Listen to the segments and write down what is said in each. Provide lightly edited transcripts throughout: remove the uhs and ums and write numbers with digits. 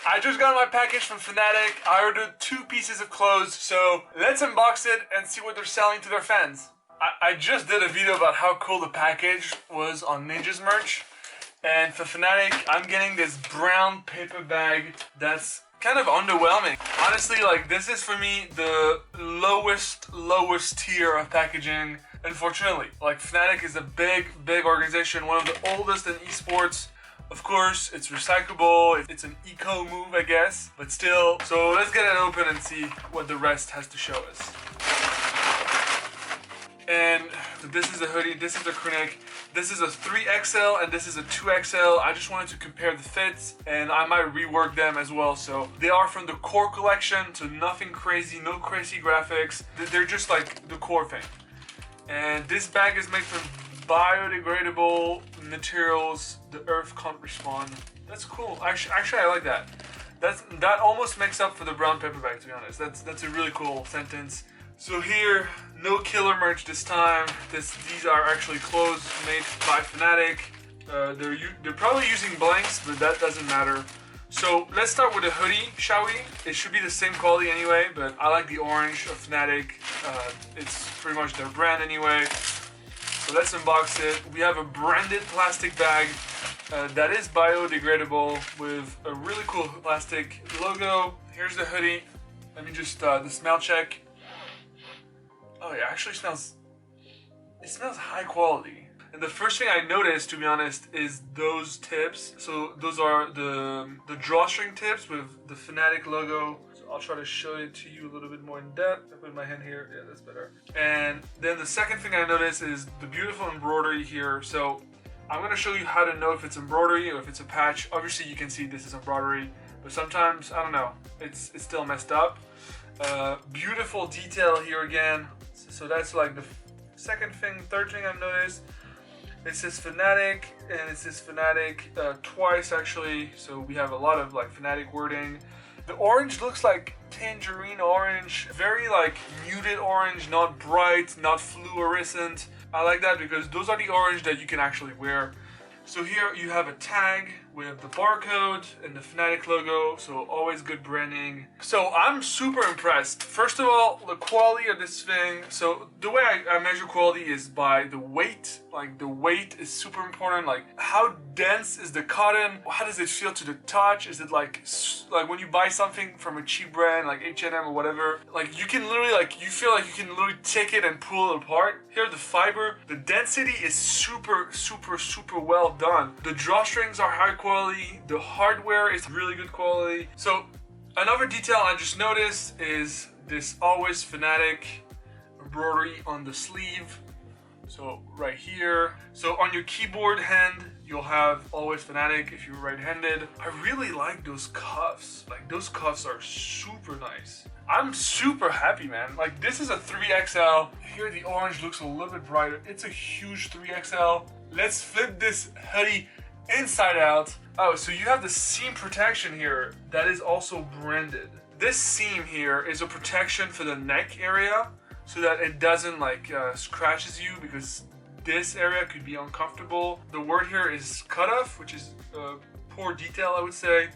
I just got my package from Fnatic. I ordered 2 pieces of clothes, so let's unbox it and see what they're selling to their fans. I just did a video about how cool the package was on Ninja's merch. And for Fnatic, I'm getting this brown paper bag that's kind of underwhelming. Honestly, like, this is for me the lowest tier of packaging, unfortunately. Like, Fnatic is a big organization, one of the oldest in esports. Of course, it's recyclable, it's an eco move, I guess, but still. So let's get it open and see what the rest has to show us. And this is a hoodie, this is a crewneck, this is a 3XL and this is a 2XL. I just wanted to compare the fits and I might rework them as well. So they are from the core collection, so nothing crazy, no crazy graphics. They're just like the core thing. And this bag is made from biodegradable materials. The earth can't respond. That's cool. Actually I like that. That almost makes up for the brown paper bag, to be honest. That's a really cool sentence. So here, no killer merch this time. These are actually clothes made by Fnatic. They're probably using blanks, but that doesn't matter. So let's start with the hoodie, shall we? It should be the same quality anyway, but I like the orange of Fnatic. It's pretty much their brand anyway. So let's unbox it. We have a branded plastic bag that is biodegradable with a really cool plastic logo. Here's the hoodie. Let me just the smell check. Oh, it actually smells high quality. And the first thing I noticed, to be honest, is those tips. So those are the drawstring tips with the Fnatic logo. So I'll try to show it to you a little bit more in depth. I put my hand here, yeah, that's better. And then the second thing I noticed is the beautiful embroidery here. So I'm gonna show you how to know if it's embroidery or if it's a patch. Obviously you can see this is embroidery, but sometimes, I don't know, it's still messed up. Beautiful detail here again. So that's like the second thing. Third thing I've noticed, it says Fnatic, and it says Fnatic twice actually. So we have a lot of like Fnatic wording. The orange looks like tangerine orange, very like muted orange, not bright, not fluorescent. I like that because those are the orange that you can actually wear. So here you have a tag with the barcode and the Fnatic logo, so always good branding. So I'm super impressed. First of all, the quality of this thing. So the way I measure quality is by the weight. Like, the weight is super important. Like, how dense is the cotton? How does it feel to the touch? Is it like when you buy something from a cheap brand like H&M or whatever, like you can literally, like, you feel like you can literally take it and pull it apart. Here, the fiber, the density is super well done. The drawstrings are high quality. The hardware is really good quality. So another detail I just noticed is this always Fnatic embroidery on the sleeve. So right here. So on your keyboard hand, you'll have always Fnatic if you're right-handed. I really like those cuffs. Like, those cuffs are super nice. I'm super happy, man. Like, this is a 3XL. Here the orange looks a little bit brighter. It's a huge 3XL. Let's flip this hoodie inside out. Oh, so you have the seam protection here that is also branded. This seam here is a protection for the neck area so that it doesn't like scratches you, because this area could be uncomfortable. The word here is cutoff, which is poor detail, I would say,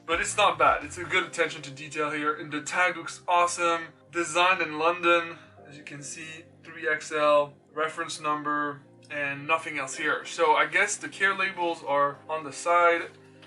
but it's not bad. It's a good attention to detail here. And the tag looks awesome. Designed in London, as you can see, 3XL, reference number, and nothing else here. So I guess the care labels are on the side.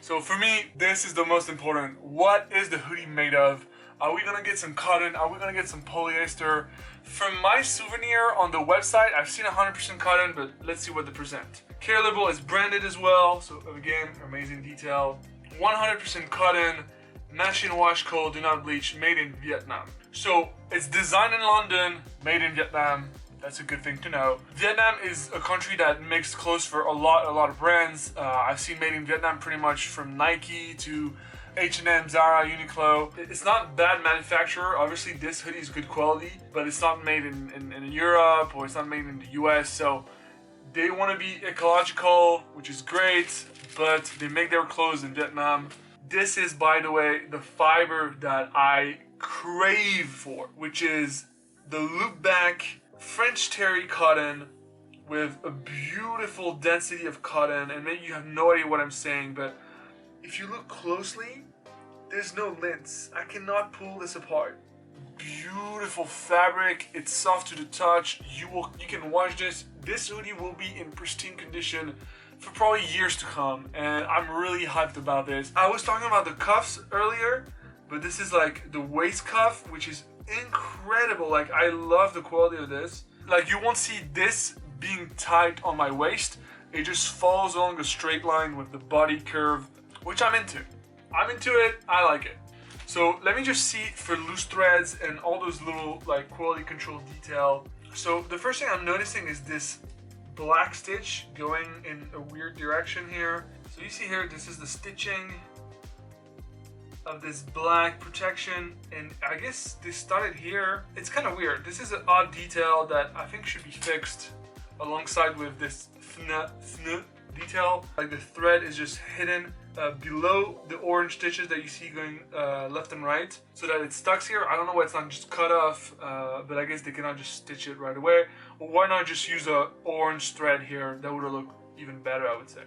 So for me, this is the most important. What is the hoodie made of? Are we gonna get some cotton? Are we gonna get some polyester? From my souvenir on the website, I've seen 100% cotton, but let's see what they present. Care label is branded as well, so again, amazing detail. 100% cotton, machine wash cold, do not bleach, made in Vietnam. So it's designed in London, made in Vietnam. That's a good thing to know. Vietnam is a country that makes clothes for a lot of brands. I've seen made in Vietnam pretty much from Nike to H&M, Zara, Uniqlo. It's not bad manufacturer. Obviously this hoodie is good quality, but it's not made in Europe, or it's not made in the US. So they want to be ecological, which is great, but they make their clothes in Vietnam. This is, by the way, the fiber that I crave for, which is the loop back French terry cotton with a beautiful density of cotton. And maybe you have no idea what I'm saying, but if you look closely, There's no lints. I cannot pull this apart. Beautiful fabric. It's soft to the touch. You can wash this. This hoodie will be in pristine condition for probably years to come, and I'm really hyped about this. I was talking about the cuffs earlier, but this is like the waist cuff, which is incredible. Like, I love the quality of this. Like, you won't see this being tight on my waist. It just follows along a straight line with the body curve, which I'm into. I'm into it. I like it. So let me just see for loose threads and all those little like quality control detail. So the first thing I'm noticing is this black stitch going in a weird direction here. So you see here, this is the stitching of this black protection, and I guess this started here. It's kind of weird. This is an odd detail that I think should be fixed alongside with this fn detail. Like, the thread is just hidden below the orange stitches that you see going left and right, so that it stuck here. I don't know why it's not just cut off, but I guess they cannot just stitch it right away. Or why not just use a orange thread here? That would look even better, I would say.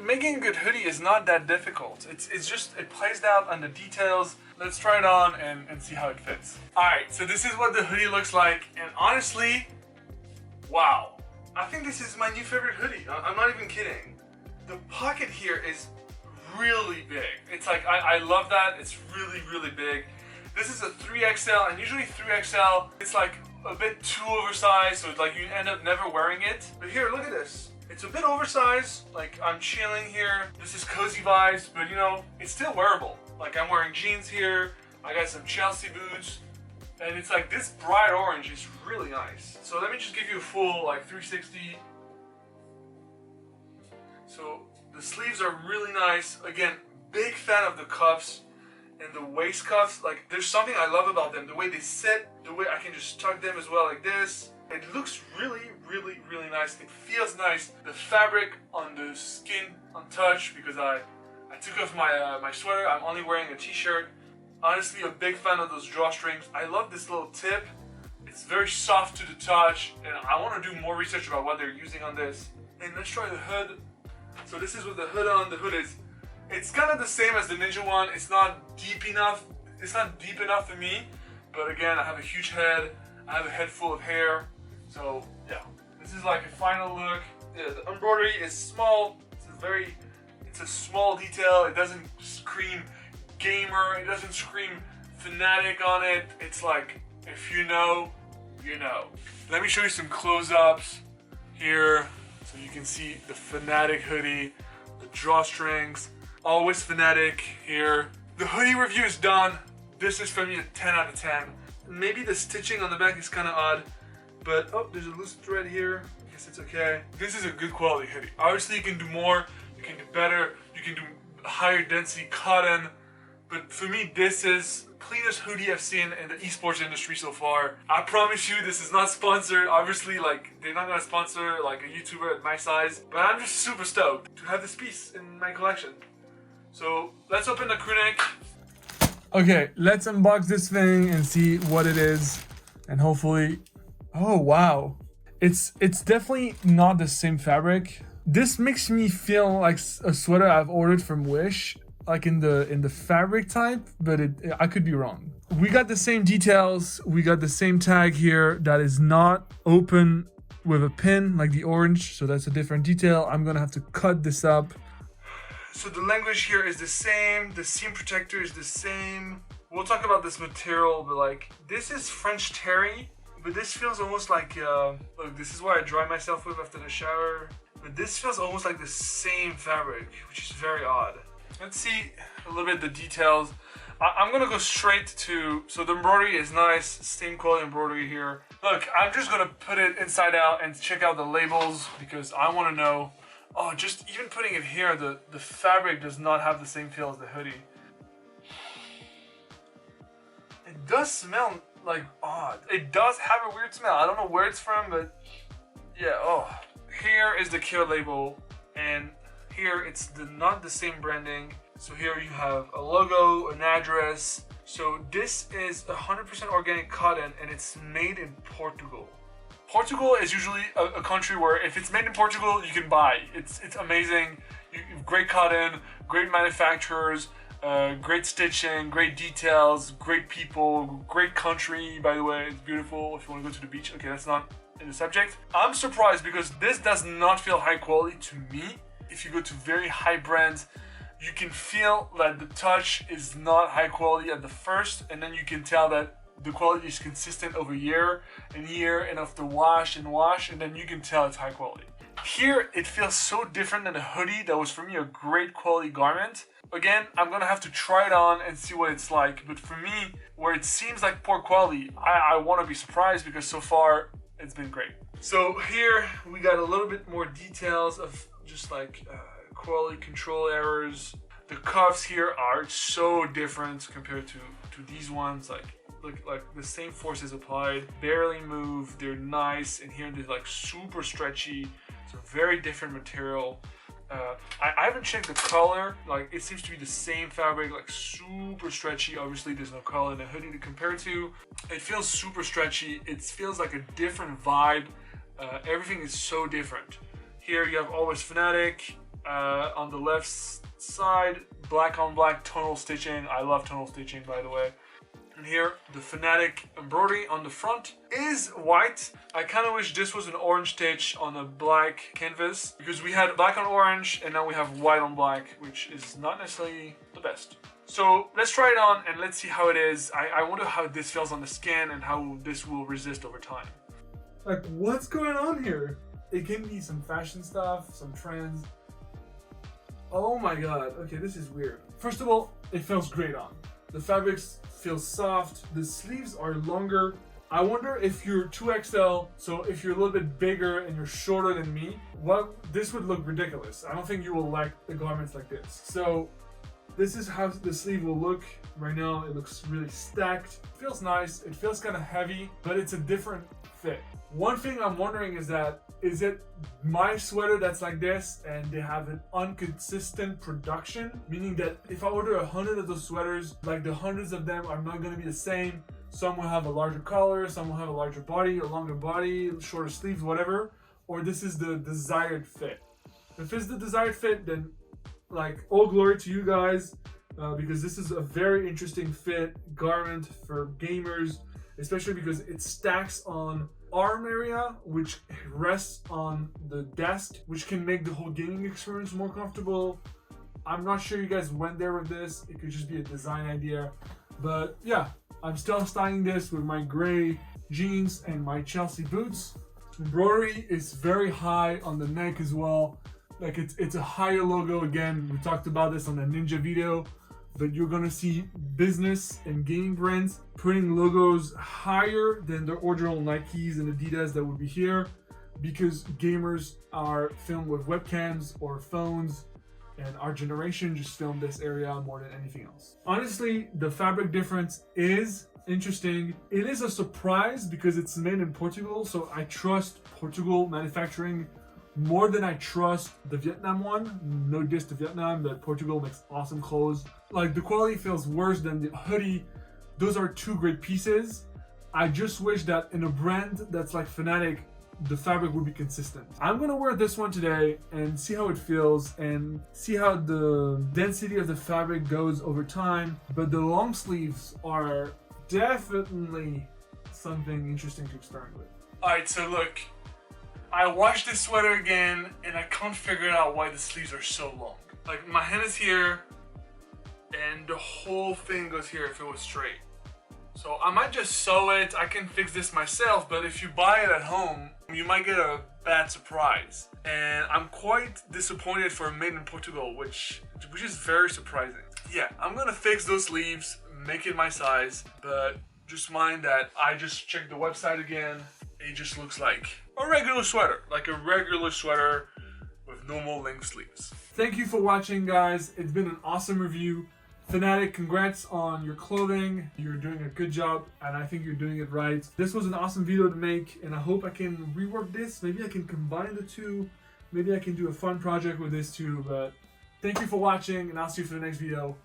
Making a good hoodie is not that difficult. It's just, it plays out on the details. Let's try it on and see how it fits. Alright, so this is what the hoodie looks like, and honestly, wow. I think this is my new favorite hoodie. I'm not even kidding. The pocket here is really big. It's like, I love that. It's really, really big. This is a 3XL, and usually 3XL, it's like a bit too oversized, so it's like you end up never wearing it. But here, look at this. It's a bit oversized, like I'm chilling here. This is cozy vibes, but you know, it's still wearable. Like, I'm wearing jeans here, I got some Chelsea boots, and it's like this bright orange is really nice. So let me just give you a full like 360. So the sleeves are really nice. Again, big fan of the cuffs and the waist cuffs. Like, there's something I love about them. The way they sit, the way I can just tuck them as well like this. It looks really, really, really nice. It feels nice. The fabric on the skin, on touch, because I took off my sweater. I'm only wearing a t-shirt. Honestly, a big fan of those drawstrings. I love this little tip. It's very soft to the touch, and I want to do more research about what they're using on this. And let's try the hood. So this is with the hood on. The hood is, it's kind of the same as the Ninja one. It's not deep enough. It's not deep enough for me. But again, I have a huge head. I have a head full of hair. So yeah, this is like a final look. Yeah, the embroidery is small. It's a small detail. It doesn't scream gamer. It doesn't scream Fnatic on it. It's like, if you know, you know. Let me show you some close-ups here, so you can see the Fnatic hoodie, the drawstrings, always Fnatic here. The hoodie review is done. This is for me a 10 out of 10. Maybe the stitching on the back is kind of odd, but oh, there's a loose thread here. I guess it's okay. This is a good quality hoodie. Obviously, you can do more. You can do better. You can do higher density cotton. But for me, this is the cleanest hoodie I've seen in the esports industry so far. I promise you, this is not sponsored. Obviously, like, they're not gonna sponsor like a YouTuber at my size. But I'm just super stoked to have this piece in my collection. So let's open the crewneck. Okay, let's unbox this thing and see what it is. And hopefully, oh wow. It's definitely not the same fabric. This makes me feel like a sweater I've ordered from Wish, like in the fabric type, but I could be wrong. We got the same details. We got the same tag here that is not open with a pin like the orange, so that's a different detail. I'm gonna have to cut this up. So the language here is the same. The seam protector is the same. We'll talk about this material, but like, this is French terry, but this feels almost like, look, this is what I dry myself with after the shower. But this feels almost like the same fabric, which is very odd. Let's see a little bit the details. I'm gonna go straight to, so the embroidery is nice, same quality embroidery here. Look, I'm just gonna put it inside out and check out the labels because I wanna know. Oh, just even putting it here, the fabric does not have the same feel as the hoodie. It does smell like odd. It does have a weird smell. I don't know where it's from, but yeah, oh. Here is the care label, and here it's not the same branding. So here you have a logo, an address. So this is 100% organic cotton, and it's made in Portugal. Portugal is usually a country where if it's made in Portugal, you can buy. It's amazing. Great cotton, great manufacturers. Great stitching, great details, great people, great country, by the way. It's beautiful if you want to go to the beach. Okay, that's not in the subject. I'm surprised because this does not feel high quality to me. If you go to very high brands, you can feel that the touch is not high quality at the first, and then you can tell that the quality is consistent over year and after wash, and then you can tell it's high quality. Here, it feels so different than a hoodie that was for me a great quality garment. Again, I'm gonna have to try it on and see what it's like, but for me, where it seems like poor quality, I wanna be surprised because so far, it's been great. So here, we got a little bit more details of just like quality control errors. The cuffs here are so different compared to these ones. Like the same force is applied, barely move, they're nice, and here they're like super stretchy. It's a very different material. I haven't checked the color. Like, it seems to be the same fabric, like super stretchy. Obviously there's no color in the hoodie to compare to. It feels super stretchy. It feels like a different vibe. Everything is so different. Here you have always Fnatic. On the left side, black on black tonal stitching. I love tonal stitching, by the way. And here, the Fnatic embroidery on the front is white. I kind of wish this was an orange stitch on a black canvas, because we had black on orange and now we have white on black, which is not necessarily the best. So let's try it on and let's see how it is. I wonder how this feels on the skin and how this will resist over time. Like, what's going on here? It can be some fashion stuff, some trends. Oh my god, okay, this is weird. First of all, it feels great on. The fabrics feel soft, the sleeves are longer. I wonder if you're 2XL, so if you're a little bit bigger and you're shorter than me, well, this would look ridiculous. I don't think you will like the garments like this. So this is how the sleeve will look right now. It looks really stacked. It feels nice, it feels kind of heavy, but it's a different fit. One thing I'm wondering is it my sweater that's like this and they have an inconsistent production? Meaning that if I order 100 of those sweaters, like the hundreds of them are not going to be the same. Some will have a larger collar, some will have a larger body, a longer body, shorter sleeves, whatever. Or this is the desired fit. If it's the desired fit, then like all glory to you guys, because this is a very interesting fit garment for gamers, especially because it stacks on arm area, which rests on the desk, which can make the whole gaming experience more comfortable. I'm not sure you guys went there with this. It could just be a design idea, but yeah, I'm still styling this with my gray jeans and my Chelsea boots. Embroidery is very high on the neck as well. Like it's a higher logo. Again, we talked about this on the Ninja video, but you're gonna see business and gaming brands putting logos higher than the original Nikes and Adidas that would be here, because gamers are filmed with webcams or phones, and our generation just filmed this area more than anything else. Honestly, the fabric difference is interesting. It is a surprise because it's made in Portugal, so I trust Portugal manufacturing more than I trust the Vietnam one. No diss to Vietnam, but Portugal makes awesome clothes. Like, the quality feels worse than the hoodie. Those are two great pieces. I just wish that in a brand that's like Fnatic, the fabric would be consistent. I'm gonna wear this one today and see how it feels and see how the density of the fabric goes over time. But the long sleeves are definitely something interesting to experiment with. Alright, so look, I washed this sweater again and I can't figure out why the sleeves are so long. Like, my hand is here and the whole thing goes here if it was straight. So I might just sew it. I can fix this myself, but if you buy it at home, you might get a bad surprise. And I'm quite disappointed for made in Portugal, which is very surprising. Yeah, I'm gonna fix those sleeves, make it my size, but just mind that I just checked the website again. It just looks like a regular sweater, with normal length sleeves. Thank you for watching, guys. It's been an awesome review. Fnatic, congrats on your clothing. You're doing a good job, and I think you're doing it right. This was an awesome video to make, and I hope I can rework this. Maybe I can combine the two. Maybe I can do a fun project with this too, but thank you for watching, and I'll see you for the next video.